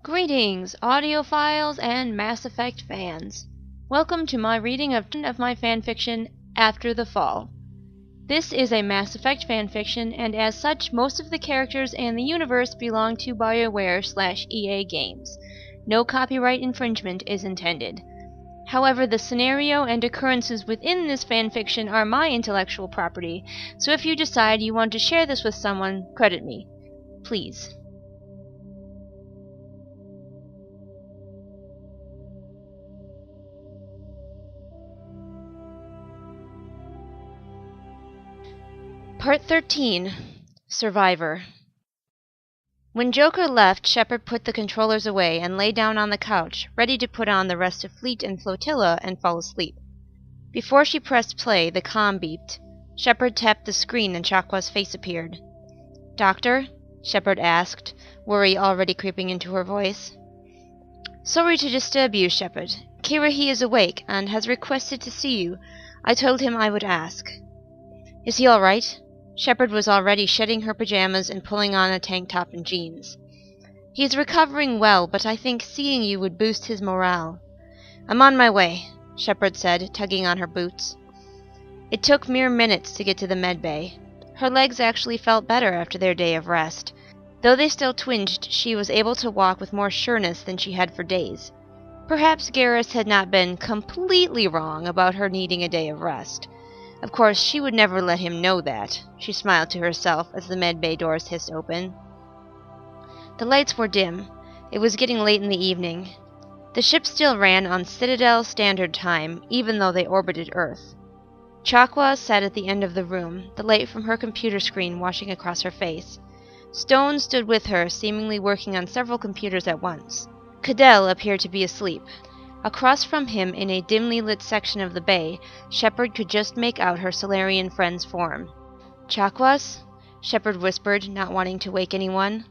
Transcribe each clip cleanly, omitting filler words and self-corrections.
Greetings, audiophiles and Mass Effect fans. Welcome to my reading of my fanfiction, After the Fall. This is a Mass Effect fanfiction, and as such, most of the characters and the universe belong to BioWare/EA Games. No copyright infringement is intended. However, the scenario and occurrences within this fanfiction are my intellectual property, so if you decide you want to share this with someone, credit me. Please. Part 13. Survivor. When Joker left, Shepard put the controllers away and lay down on the couch, ready to put on the rest of Fleet and Flotilla and fall asleep. Before she pressed play, the comm beeped. Shepard tapped the screen and Chakwa's face appeared. "Doctor?" Shepard asked, worry already creeping into her voice. "Sorry to disturb you, Shepard. Kirrahe is awake and has requested to see you. I told him I would ask." "Is he all right?" Shepard was already shedding her pajamas and pulling on a tank top and jeans. "He is recovering well, but I think seeing you would boost his morale." "I'm on my way," Shepard said, tugging on her boots. It took mere minutes to get to the medbay. Her legs actually felt better after their day of rest. Though they still twinged, she was able to walk with more sureness than she had for days. Perhaps Garrus had not been completely wrong about her needing a day of rest. Of course, she would never let him know that, she smiled to herself as the medbay doors hissed open. The lights were dim. It was getting late in the evening. The ship still ran on Citadel Standard Time, even though they orbited Earth. Chakwa sat at the end of the room, the light from her computer screen washing across her face. Stone stood with her, seemingly working on several computers at once. Cadell appeared to be asleep. Across from him, in a dimly lit section of the bay, Shepard could just make out her Solarian friend's form. "Chakwas?" Shepard whispered, not wanting to wake anyone.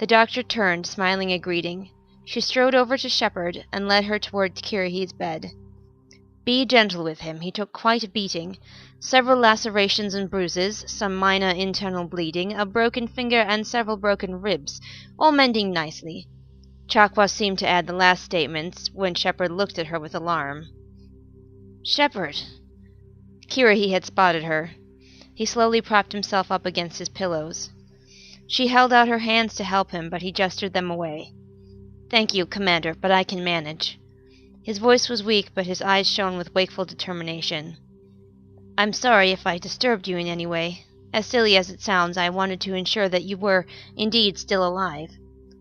The doctor turned, smiling a greeting. She strode over to Shepard and led her toward Kirrahe's bed. "Be gentle with him. He took quite a beating. Several lacerations and bruises, some minor internal bleeding, a broken finger, and several broken ribs, all mending nicely." Chakwa seemed to add the last statements when Shepard looked at her with alarm. "Shepard!" Kirrahe had spotted her. He slowly propped himself up against his pillows. She held out her hands to help him, but he gestured them away. "Thank you, Commander, but I can manage." His voice was weak, but his eyes shone with wakeful determination. "I'm sorry if I disturbed you in any way. As silly as it sounds, I wanted to ensure that you were, indeed, still alive.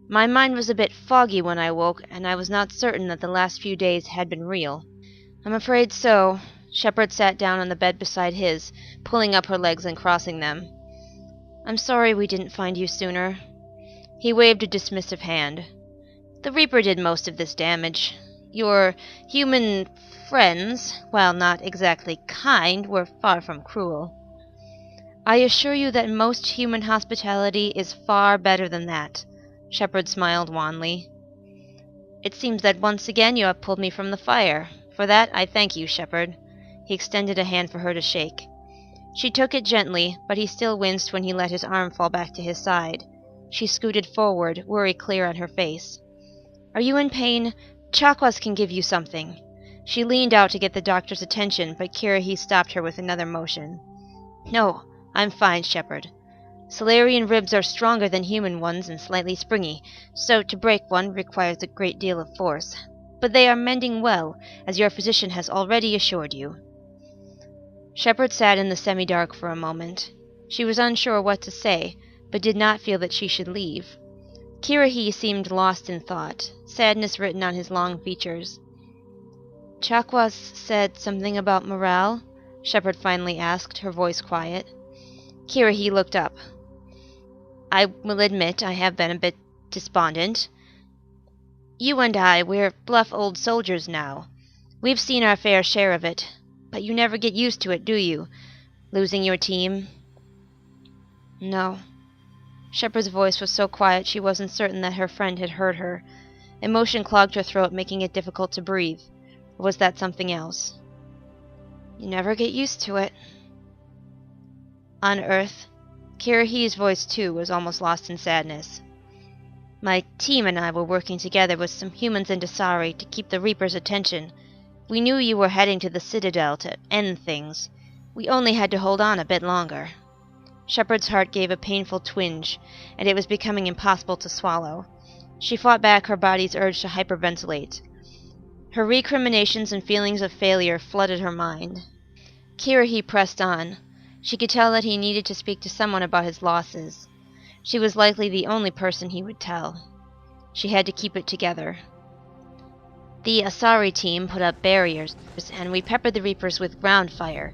My mind was a bit foggy when I woke, and I was not certain that the last few days had been real." "I'm afraid so." Shepard sat down on the bed beside his, pulling up her legs and crossing them. "I'm sorry we didn't find you sooner." He waved a dismissive hand. "The Reaper did most of this damage. Your human friends, while not exactly kind, were far from cruel." "I assure you that most human hospitality is far better than that." Shepard smiled wanly. "It seems that once again you have pulled me from the fire. For that, I thank you, Shepard." He extended a hand for her to shake. She took it gently, but he still winced when he let his arm fall back to his side. She scooted forward, worry clear on her face. "Are you in pain? Chakwas can give you something." She leaned out to get the doctor's attention, but Kirrahe stopped her with another motion. "No, I'm fine, Shepard. Solarian ribs are stronger than human ones and slightly springy, so to break one requires a great deal of force. But they are mending well, as your physician has already assured you." Shepard sat in the semi-dark for a moment. She was unsure what to say, but did not feel that she should leave. Kirrahe seemed lost in thought, sadness written on his long features. "Chakwas said something about morale?" Shepard finally asked, her voice quiet. Kirrahe looked up. "I will admit I have been a bit despondent. You and I, we're bluff old soldiers now. We've seen our fair share of it. But you never get used to it, do you? Losing your team?" "No." Shepard's voice was so quiet she wasn't certain that her friend had heard her. Emotion clogged her throat, making it difficult to breathe. Or was that something else? "You never get used to it." "On Earth?" Kirrahe's voice, too, was almost lost in sadness. My team and I were working together with some humans in Destory to keep the Reaper's attention. We knew you were heading to the Citadel to end things. We only had to hold on a bit longer." Shepard's heart gave a painful twinge, and it was becoming impossible to swallow. She fought back her body's urge to hyperventilate. Her recriminations and feelings of failure flooded her mind. Kirrahe pressed on. She could tell that he needed to speak to someone about his losses. She was likely the only person he would tell. She had to keep it together. "The Asari team put up barriers, and we peppered the Reapers with ground fire.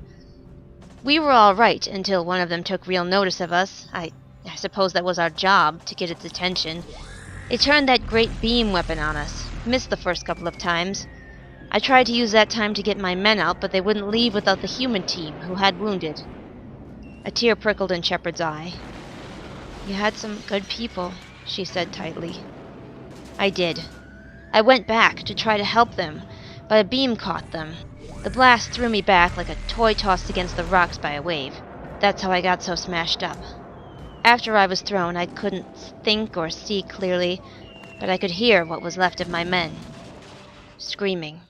We were all right until one of them took real notice of us. I suppose that was our job, to get its attention. It turned that great beam weapon on us. Missed the first couple of times. I tried to use that time to get my men out, but they wouldn't leave without the human team, who had wounded." A tear prickled in Shepard's eye. "You had some good people," she said tightly. "I did. I went back to try to help them, but a beam caught them. The blast threw me back like a toy tossed against the rocks by a wave. That's how I got so smashed up. After I was thrown, I couldn't think or see clearly, but I could hear what was left of my men. Screaming."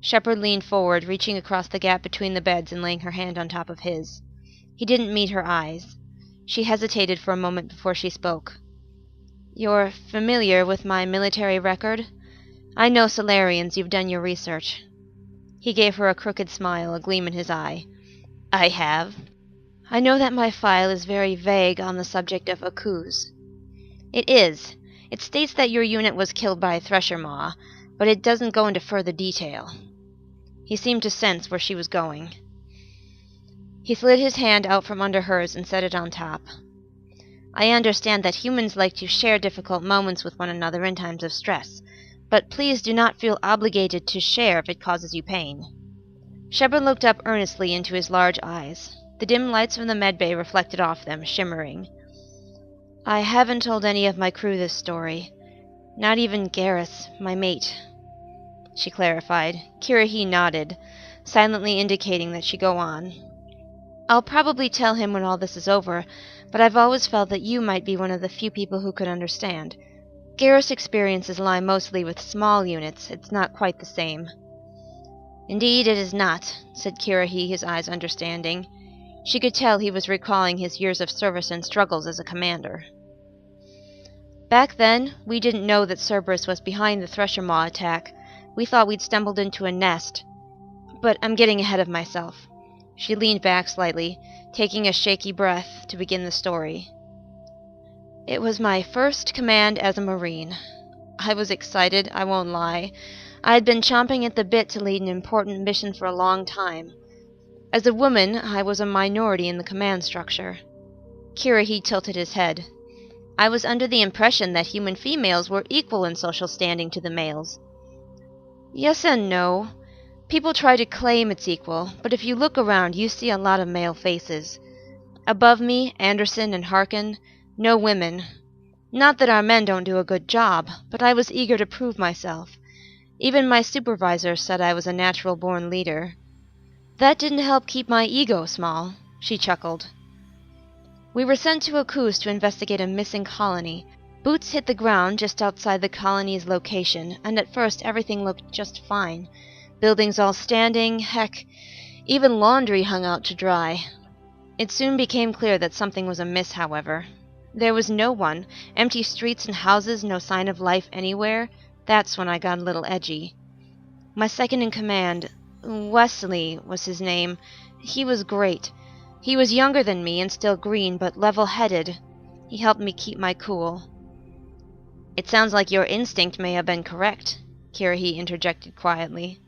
Shepard leaned forward, reaching across the gap between the beds and laying her hand on top of his. He didn't meet her eyes. She hesitated for a moment before she spoke. "You're familiar with my military record? I know Solarians, you've done your research." He gave her a crooked smile, a gleam in his eye. "I have. I know that my file is very vague on the subject of Akuze." "It is. It states that your unit was killed by a Thresher Maw, but it doesn't go into further detail." He seemed to sense where she was going. He slid his hand out from under hers and set it on top. "I understand that humans like to share difficult moments with one another in times of stress, but please do not feel obligated to share if it causes you pain." Shepard looked up earnestly into his large eyes. The dim lights from the medbay reflected off them, shimmering. "I haven't told any of my crew this story. Not even Garrus, my mate," she clarified. Kirrahe nodded, silently indicating that she go on. "I'll probably tell him when all this is over, but I've always felt that you might be one of the few people who could understand. Garrus' experiences lie mostly with small units. It's not quite the same." "Indeed it is not," said Kirrahe, his eyes understanding. She could tell he was recalling his years of service and struggles as a commander. "Back then, we didn't know that Cerberus was behind the Thresher Maw attack. We thought we'd stumbled into a nest. But I'm getting ahead of myself." She leaned back slightly, taking a shaky breath to begin the story. "It was my first command as a Marine. I was excited, I won't lie. I had been chomping at the bit to lead an important mission for a long time. As a woman, I was a minority in the command structure." Kirrahe tilted his head. "I was under the impression that human females were equal in social standing to the males." "Yes and no. People try to claim it's equal, but if you look around, you see a lot of male faces. Above me, Anderson and Harkin, no women. Not that our men don't do a good job, but I was eager to prove myself. Even my supervisor said I was a natural-born leader. That didn't help keep my ego small," she chuckled. "We were sent to Akuze to investigate a missing colony. Boots hit the ground just outside the colony's location, and at first everything looked just fine. Buildings all standing, heck, even laundry hung out to dry. It soon became clear that something was amiss, however. There was no one, empty streets and houses, no sign of life anywhere. That's when I got a little edgy. My second-in-command, Wesley was his name, he was great. He was younger than me and still green, but level-headed. He helped me keep my cool." "It sounds like your instinct may have been correct," Kirrahe interjected quietly.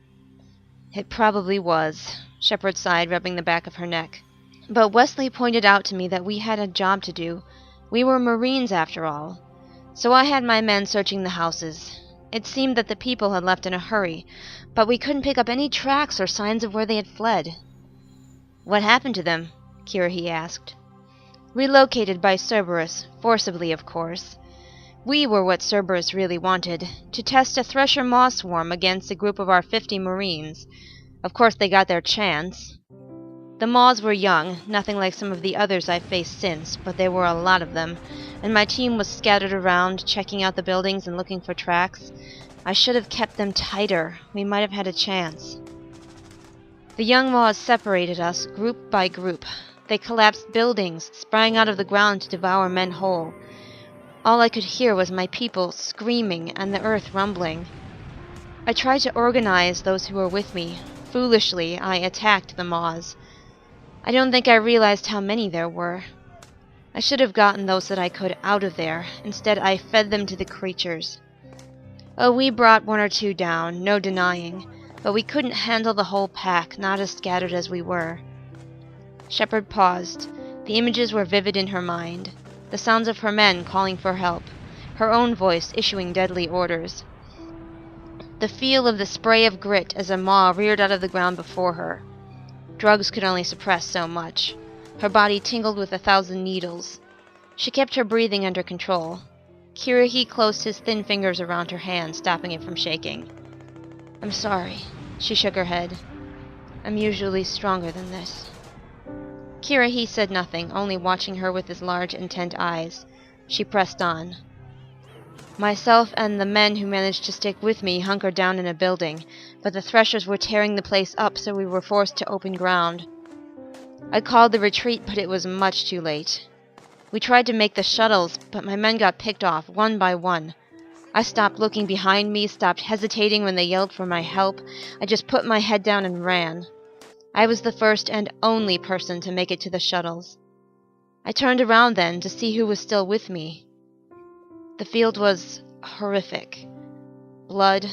"It probably was," Shepard sighed, rubbing the back of her neck. "But Wesley pointed out to me that we had a job to do. We were Marines, after all. So I had my men searching the houses. It seemed that the people had left in a hurry, but we couldn't pick up any tracks or signs of where they had fled." "What happened to them?" Kirrahe asked. "Relocated by Cerberus, forcibly, of course. We were what Cerberus really wanted, to test a Thresher Maw swarm against a group of our 50 Marines. Of course they got their chance." The Maws were young, nothing like some of the others I've faced since, but there were a lot of them, and my team was scattered around, checking out the buildings and looking for tracks. I should have kept them tighter. We might have had a chance. The young Maws separated us, group by group. They collapsed buildings, sprang out of the ground to devour men whole. All I could hear was my people screaming and the earth rumbling. I tried to organize those who were with me. Foolishly, I attacked the Maws. I don't think I realized how many there were. I should have gotten those that I could out of there. Instead, I fed them to the creatures. Oh, we brought one or two down, no denying, but we couldn't handle the whole pack, not as scattered as we were. Shepard paused. The images were vivid in her mind. The sounds of her men calling for help, her own voice issuing deadly orders. The feel of the spray of grit as a maw reared out of the ground before her. Drugs could only suppress so much. Her body tingled with 1,000 needles. She kept her breathing under control. Kirrahe closed his thin fingers around her hand, stopping it from shaking. "I'm sorry." She shook her head. "I'm usually stronger than this." Kirrahe said nothing, only watching her with his large, intent eyes. She pressed on. "Myself and the men who managed to stick with me hunkered down in a building, but the Threshers were tearing the place up, so we were forced to open ground. I called the retreat, but it was much too late. We tried to make the shuttles, but my men got picked off, one by one. I stopped looking behind me, stopped hesitating when they yelled for my help. I just put my head down and ran. I was the first and only person to make it to the shuttles. I turned around then to see who was still with me. The field was horrific. Blood,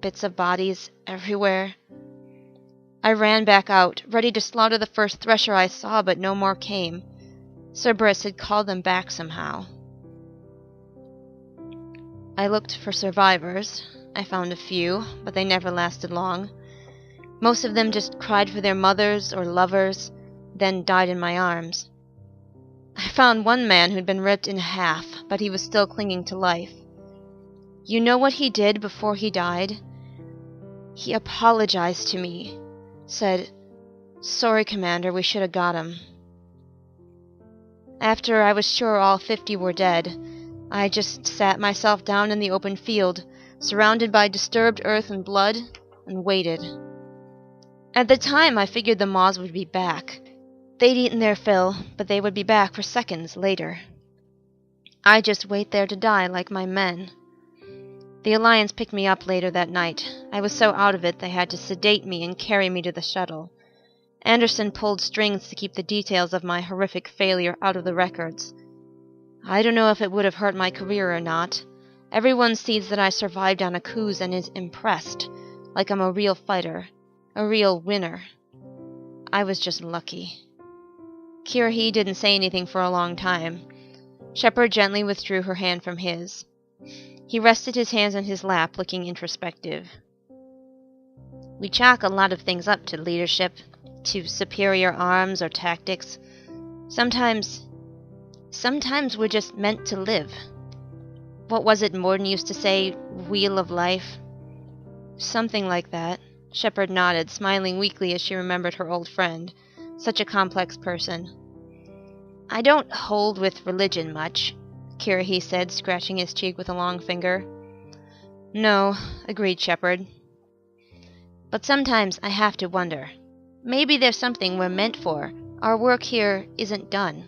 bits of bodies everywhere. I ran back out, ready to slaughter the first Thresher I saw, but no more came. Cerberus had called them back somehow. I looked for survivors. I found a few, but they never lasted long. Most of them just cried for their mothers or lovers, then died in my arms. I found one man who'd been ripped in half, but he was still clinging to life. You know what he did before he died? He apologized to me. Said, 'Sorry, Commander, we should have got him.' After I was sure all 50 were dead, I just sat myself down in the open field, surrounded by disturbed earth and blood, and waited. At the time, I figured the Maws would be back. They'd eaten their fill, but they would be back for seconds later. I'd just wait there to die like my men. The Alliance picked me up later that night. I was so out of it they had to sedate me and carry me to the shuttle. Anderson pulled strings to keep the details of my horrific failure out of the records. I don't know if it would have hurt my career or not. Everyone sees that I survived on Akuze and is impressed, like I'm a real fighter, a real winner. I was just lucky. Kirrahe didn't say anything for a long time. Shepard gently withdrew her hand from his. He rested his hands on his lap, looking introspective. We chalk a lot of things up to leadership, to superior arms or tactics. Sometimes we're just meant to live. What was it Morden used to say? Wheel of life? Something like that. Shepard nodded, smiling weakly as she remembered her old friend. Such a complex person. I don't hold with religion much, Kirrahe said, scratching his cheek with a long finger. No, agreed Shepard. But sometimes I have to wonder. Maybe there's something we're meant for. Our work here isn't done.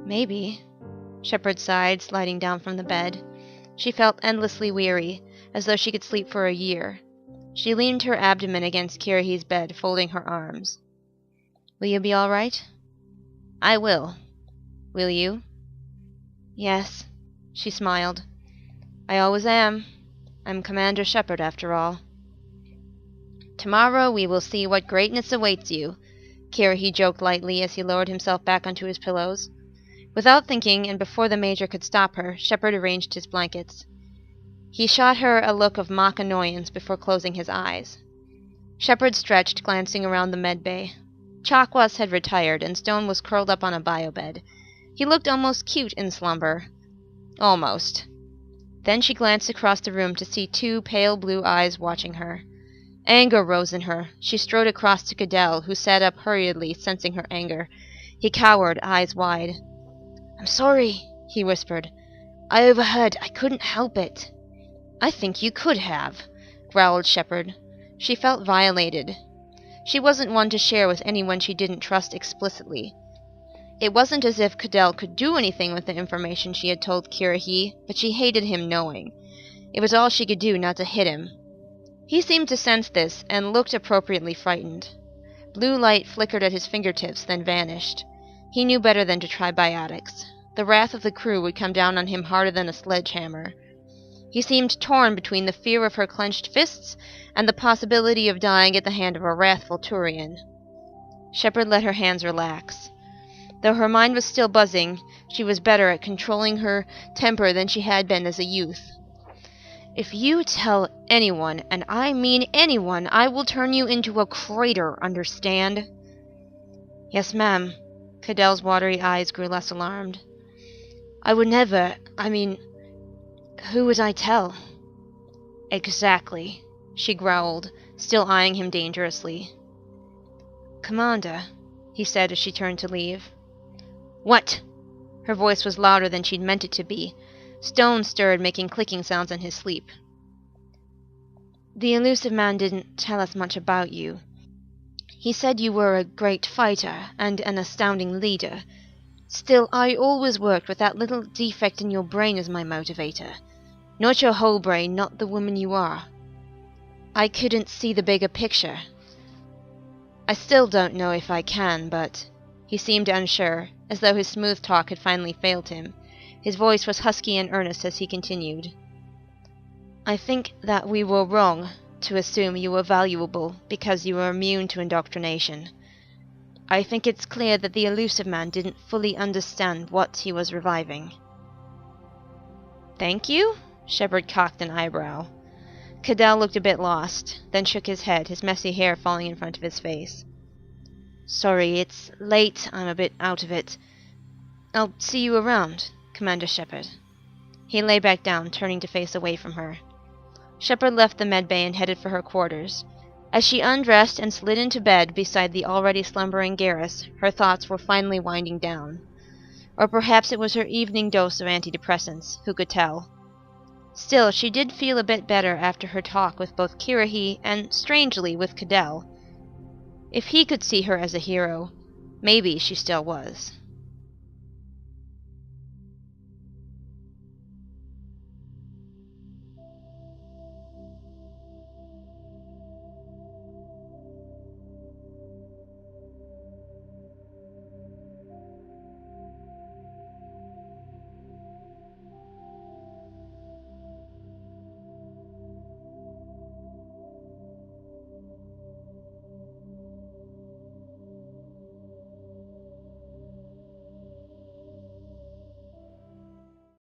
Maybe, Shepard sighed, sliding down from the bed. She felt endlessly weary, as though she could sleep for a year. She leaned her abdomen against Kirrahe's bed, folding her arms. Will you be all right? I will. Will you? Yes, she smiled. I always am. I'm Commander Shepard, after all. Tomorrow we will see what greatness awaits you, Kirrahe joked lightly as he lowered himself back onto his pillows. Without thinking, and before the Major could stop her, Shepard arranged his blankets. He shot her a look of mock annoyance before closing his eyes. Shepard stretched, glancing around the medbay. Chakwas had retired, and Stone was curled up on a biobed. He looked almost cute in slumber. Almost. Then she glanced across the room to see two pale blue eyes watching her. Anger rose in her. She strode across to Cadell, who sat up hurriedly, sensing her anger. He cowered, eyes wide. "I'm sorry," he whispered. "I overheard. I couldn't help it." "I think you could have," growled Shepard. She felt violated. She wasn't one to share with anyone she didn't trust explicitly. It wasn't as if Cadell could do anything with the information she had told Kirrahe, but she hated him knowing. It was all she could do not to hit him. He seemed to sense this, and looked appropriately frightened. Blue light flickered at his fingertips, then vanished. He knew better than to try biotics. The wrath of the crew would come down on him harder than a sledgehammer. He seemed torn between the fear of her clenched fists and the possibility of dying at the hand of a wrathful Turian. Shepard let her hands relax. Though her mind was still buzzing, she was better at controlling her temper than she had been as a youth. "If you tell anyone, and I mean anyone, I will turn you into a crater, understand?" "Yes, ma'am." Cadell's watery eyes grew less alarmed. "I would never... who would I tell?" "Exactly," she growled, still eyeing him dangerously. "Commander," he said as she turned to leave. "What?" Her voice was louder than she'd meant it to be. Stone stirred, making clicking sounds in his sleep. "The elusive man didn't tell us much about you. He said you were a great fighter and an astounding leader. Still, I always worked with that little defect in your brain as my motivator. Not your whole brain, not the woman you are. I couldn't see the bigger picture. I still don't know if I can, but..." He seemed unsure, as though his smooth talk had finally failed him. His voice was husky and earnest as he continued. "I think that we were wrong to assume you were valuable because you were immune to indoctrination. I think it's clear that the elusive man didn't fully understand what he was reviving." "Thank you?" Shepard cocked an eyebrow. Cadell looked a bit lost, then shook his head, his messy hair falling in front of his face. "Sorry, it's late. I'm a bit out of it. I'll see you around, Commander Shepard." He lay back down, turning to face away from her. Shepard left the medbay and headed for her quarters. As she undressed and slid into bed beside the already slumbering Garrus, her thoughts were finally winding down. Or perhaps it was her evening dose of antidepressants, who could tell? Still, she did feel a bit better after her talk with both Kirrahe and, strangely, with Cadell. If he could see her as a hero, maybe she still was.